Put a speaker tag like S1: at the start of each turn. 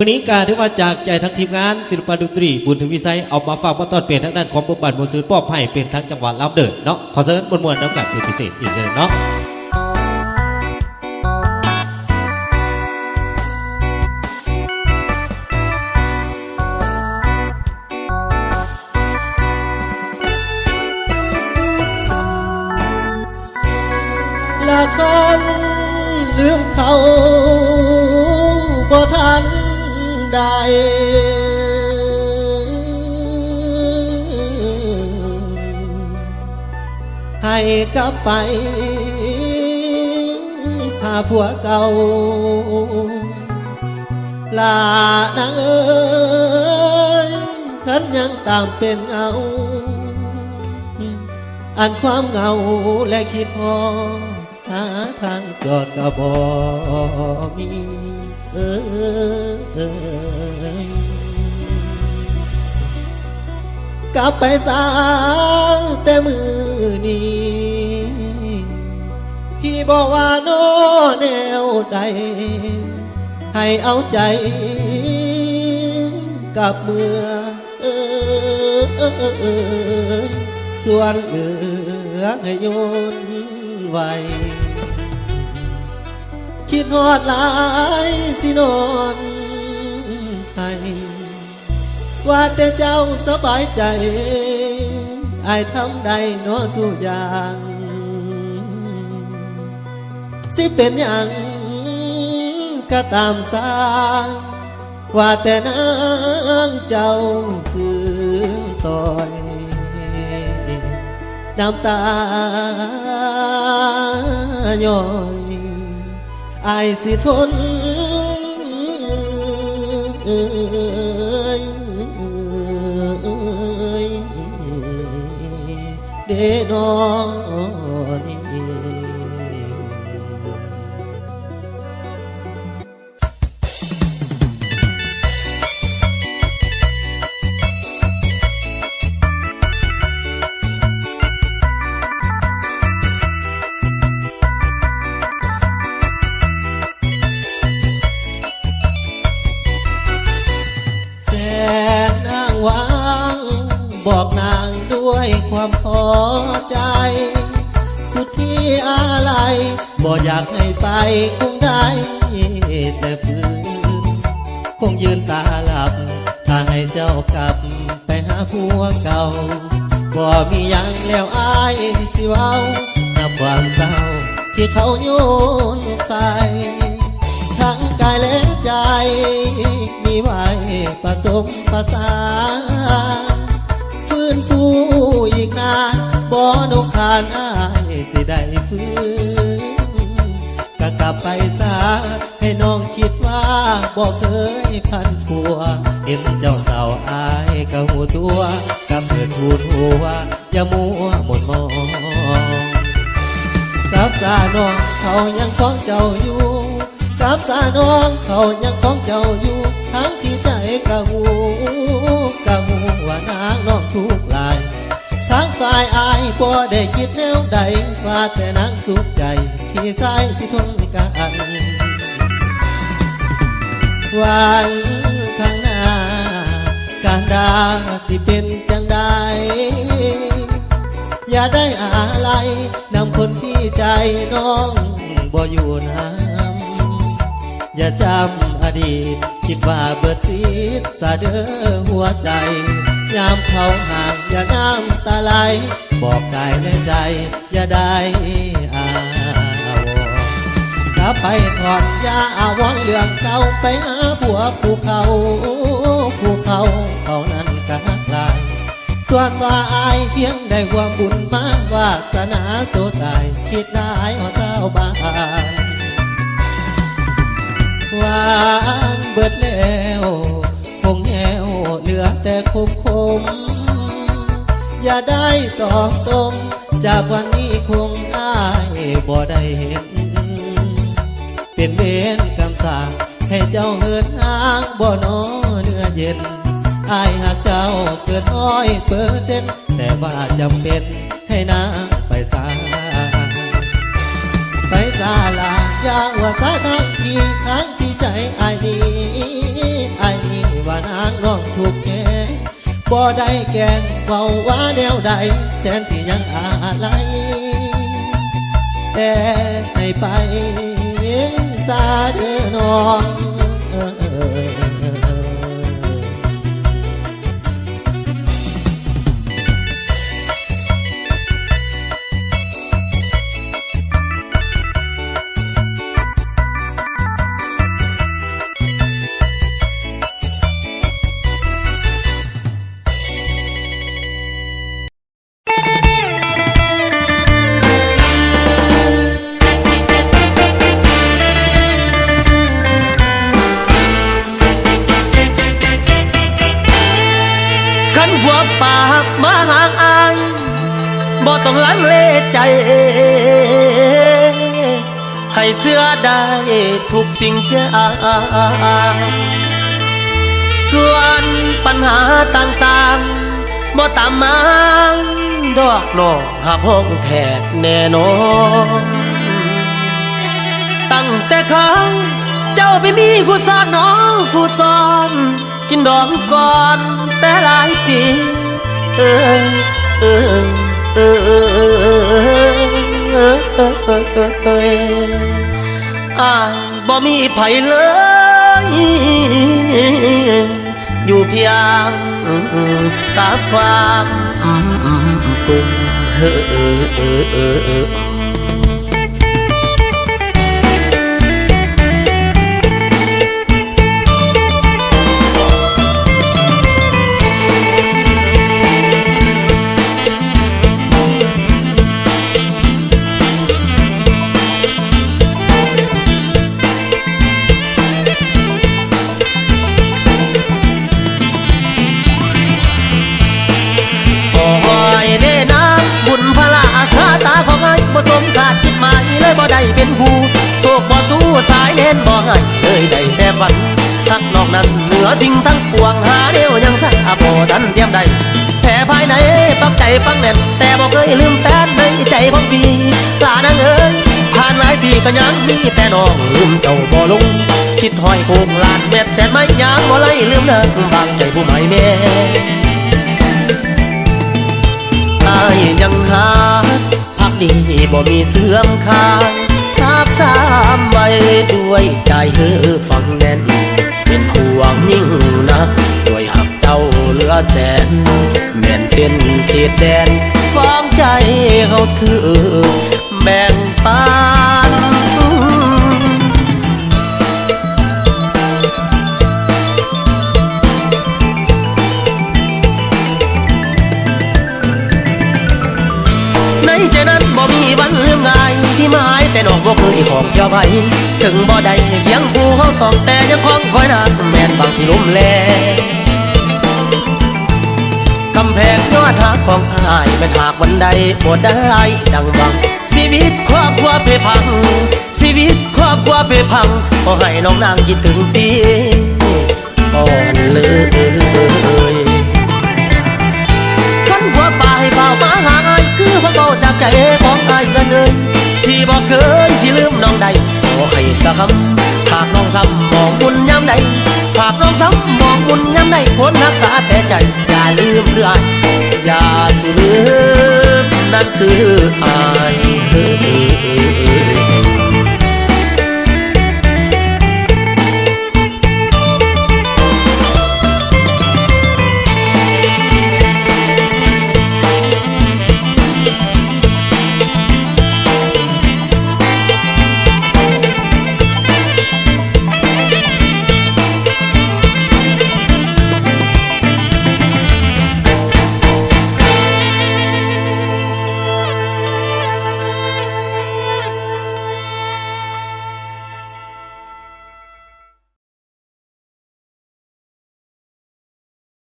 S1: วันนี้การที่ว่าจากใจทั้งทีมงานศิลปะดนตรีบุญถึงวิสัยเอามาฝากมาตอนเปลี่ยนทางด้านของบทบาทบทสื่อป้อบให้เป็นทั้งจังหวัดลำเดินเนาะขอเสนอมวลๆน้ำกัดเป็นพิเศษอีกเลยเนาะ
S2: ละคนลืมเขาบ่ทันได้ให้กลับไปหาผัวเก่าลานางเอ้ยฉันยังตามเป็นเงาอันความเหงาและคิดพอหาทางจอดก็บ่มีกลับไปสางแต่มือนี้พี่บอกว่าโน้แนวใดให้เอาใจกับเมื่อส่วนเหลือให้โยนไว้คิดฮอดหลายสินอนให้ว่าแต่เจ้าสบายใจอายทำได้น้อสู้อย่างสิเป็นอย่างก็ตามสร้างว่าแต่นางเจ้าซื่อซอยน้ำตาย้อยอายสิทนเดนอนี่บอกนางด้วยความพอใจสุดที่อะไรบ่อยากให้ไปคงได้แต่ฝืนคงยืนตาหลับถ้าให้เจ้ากลับไปหาผัวเก่าบ่มียังแล้วอายสิเว้านับความเศร้าที่เขาโยนใส่ทั้งกายและใจมีไว้ผสมผสานฟื้นฟูอีกนานบ่นกขานอายสิได้ฟื้นก็กลับไปซะให้น้องคิดว่าบ่เคยพันผัวเห็นเจ้าสาวอายก็หูตัวกับเกิดหูหัวอย่ามัวหมดมองกับสาน้องเขายังของเจ้าอยู่กับสาน้องเขายังของเจ้าอยู่ทั้งที่ใจกะหูว่านางน้องทุกลายทั้งฝ่ายอายบ่ได้คิดแนวใดว่าแต่นางสุขใจที่สายสิทนกันวันข้างหน้าการดาสิเป็นจังใดอย่าได้อะไรนำคนที่ใจน้องบ่อยู่น้ำอย่าจำอดีตคิดว่าเบิดสิทธิ์สะเด้อหัวใจยามเขาห่างอย่าน้ำตาไหลบอกกายและใจอย่าได้อาวรถ้าไปถอดยาอาวรเรื่องเก่าไปหาผัวผู้เขานั้นก็หักลายส่วนว่าอายเพียงได้ความบุญมาวาสนาโสตายคิดได้หอเจ้าบ้านหวานเบิดแล้วคงแห้วเหลือแต่คมอย่าได้ตอกตมจากวันนี้คงได้บ่ได้เห็นเป็นเวรกรรมสร้างให้เจ้าเหินห่างบ่นอเนื้อเย็นอายหากเจ้าเกิน100%แต่ว่าจำเป็นให้นางไปสา ไปศาลายาว่าสาทางที่ใจอายนี้ านางน้องถูกแกบ่ได้แกล้งเว้าว่าแนวใดแสนที่ยังอะไรแต่ให้ไปซาเด้อน้อง
S3: ขันหัวปากมาหางอายบ่ต้องลังเลใจให้เสื้อได้ทุกสิ่งอย่างส่วนปัญหาต่างๆบ่ตามมาดอกนอกหาพ้องแทกแน่นอนตั้งแต่ครั้งเจ้าไปมีผู้สอนน้องผู้สอนกินดองก่อนแต่หลายปีอ้ายบ่มีไผเลยอยู่เพียงกับความปุ่มบ่ได้เป็นผู้โศกบ่สู้สายเน้นบ่ให้เลยได้แต่ฝันทักนอกนั้นเหนือสิ่งทั้งปวงหาเดียวยังสาบ่ทันเตรียมใดแผลภายในปักใจปักแน่นแต่บ่เคยลืมแฟนในใจของพี่ลานางเอ๋ยผ่านหลายปีก็ยังมีแต่น้องลืมเจ้าบ่ลงคิดห้อยโคงลานเม็ดแสนไม้ยางบ่ไหลลืมเลิกบางใจผู้ใหม่แม่อายยังหาพักดีบ่มีเสื่อมคลายทับสามใบด้วยใจฟังแน่นเป็นห่วงยิ่งนักด้วยหักเจ้าเหลือแสนแม่นเส้นเขตแดนวางใจเขาถือแบ่งปันในใจนั้นบ่มีวันลืมง่ายที่หมายแต่ดอกบ่เคยของเจ้าไว้ถึงบ่ได้เพียงผู้เฮาสองแต่ยังคล้องคอยนักแม่นบางที่ลุ่มแลกำแพงยอดหักของอ้ายไม่หากวันใดบ่ได้ดังหวังชีวิตครอบครัวเพพังชีวิตครอบครัวเพพังขอให้น้องนางคิดถึงพี่ก่อนเลยขันหัวป่าให้เฝ้ามาหาอ้ายคือพวกเบาจากใจของอ้ายกันเลยที่บอกเคยสิลืมน้องใดขอให้สักคำหากน้องซ้ำมองบุญย้ำใดหากน้องซ้ำมองบุญย้ำใดคนรักษาแต่ใจอย่าลืมเรื่อยอย่าสูญลืมนั่นคืออ้าย